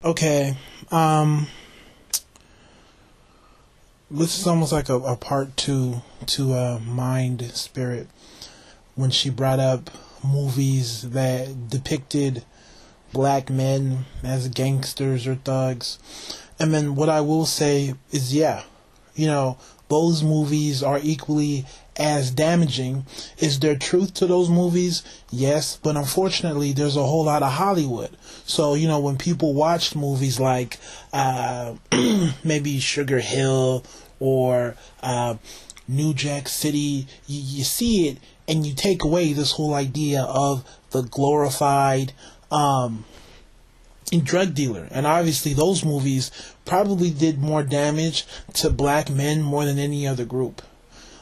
Okay, this is almost like a part two to Mind Spirit when she brought up movies that depicted black men as gangsters or thugs. And then what I will say is, yeah, those movies are equally as damaging. Is there truth to those movies? Yes, but unfortunately there's a whole lot of Hollywood. So, when people watch movies like maybe Sugar Hill or New Jack City, you see it and you take away this whole idea of the glorified drug dealer. And obviously those movies probably did more damage to black men more than any other group.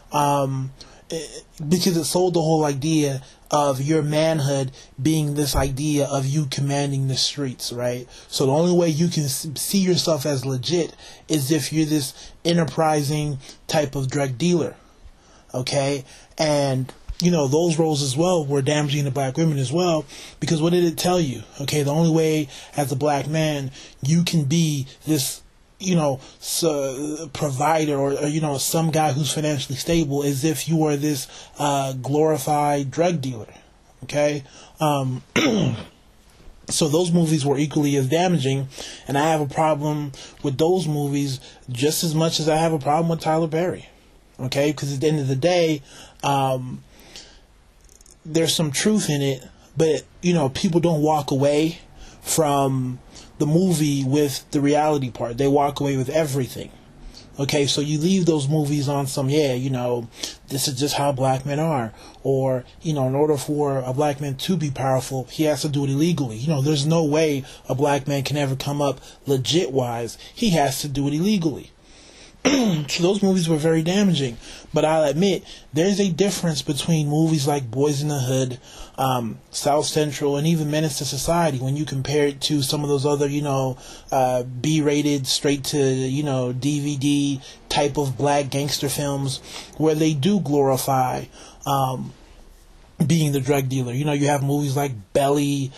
Because it sold the whole idea of your manhood being this idea of you commanding the streets, right? So the only way you can see yourself as legit is if you're this enterprising type of drug dealer, okay? And those roles as well were damaging to black women as well, because what did it tell you? Okay, the only way as a black man you can be this provider or some guy who's financially stable is if you are this glorified drug dealer. Okay, so those movies were equally as damaging, and I have a problem with those movies just as much as I have a problem with Tyler Perry. Okay, because at the end of the day, there's some truth in it, but people don't walk away from the movie with the reality part. They walk away with everything. Okay, so you leave those movies on some, this is just how black men are. Or, in order for a black man to be powerful, he has to do it illegally. There's no way a black man can ever come up legit-wise. He has to do it illegally. So those movies were very damaging. But I'll admit, there's a difference between movies like Boys in the Hood, South Central, and even Menace to Society when you compare it to some of those other, B-rated, straight to, DVD type of black gangster films where they do glorify being the drug dealer. You have movies like Belly,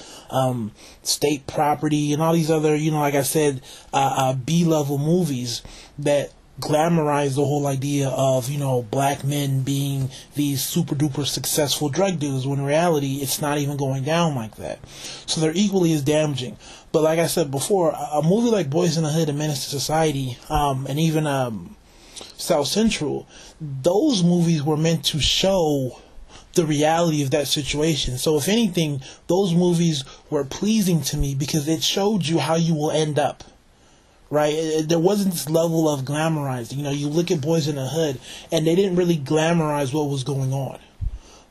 State Property, and all these other, like I said, B-level movies that glamorize the whole idea of, black men being these super duper successful drug dealers, when in reality it's not even going down like that. So they're equally as damaging. But like I said before, a movie like Boys in the Hood and Menace to Society, and even South Central, those movies were meant to show the reality of that situation. So if anything, those movies were pleasing to me because it showed you how you will end up. Right? There wasn't this level of glamorizing. You look at Boys in the Hood, and they didn't really glamorize what was going on.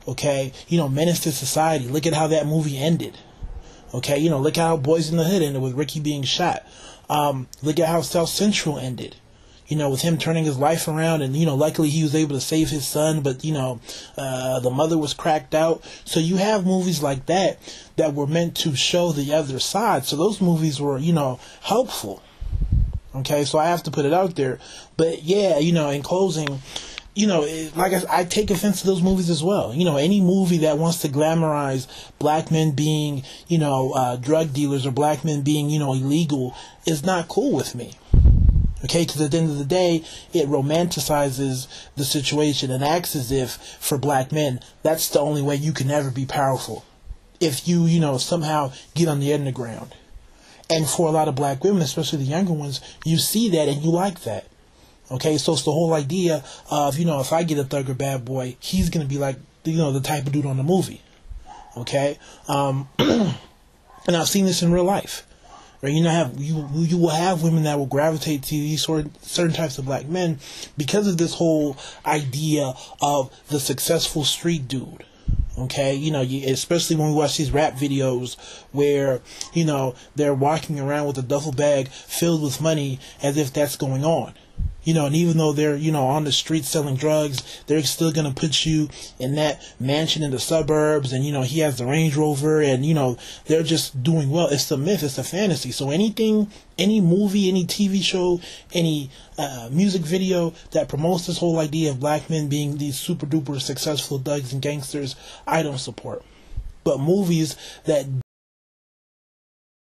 Okay? Menace to Society, look at how that movie ended. Okay? Look at how Boys in the Hood ended with Ricky being shot. Look at how South Central ended. With him turning his life around, and, luckily he was able to save his son, but, the mother was cracked out. So you have movies like that that were meant to show the other side. So those movies were, helpful. Okay, so I have to put it out there. But yeah, in closing, I take offense to those movies as well. Any movie that wants to glamorize black men being, drug dealers or black men being, illegal is not cool with me. Okay, because at the end of the day, it romanticizes the situation and acts as if for black men, that's the only way you can ever be powerful. If you, somehow get on the underground. And for a lot of black women, especially the younger ones, you see that and you like that. Okay, so it's the whole idea of, if I get a thug or bad boy, he's going to be like, the type of dude on the movie. Okay? And I've seen this in real life. Right? You will have women that will gravitate to these certain types of black men because of this whole idea of the successful street dude. Okay, especially when we watch these rap videos where, they're walking around with a duffel bag filled with money as if that's going on. And even though they're, on the street selling drugs, they're still going to put you in that mansion in the suburbs, and, he has the Range Rover, and, they're just doing well. It's a myth, it's a fantasy. So anything, any movie, any TV show, any music video that promotes this whole idea of black men being these super duper successful thugs and gangsters, I don't support. But movies that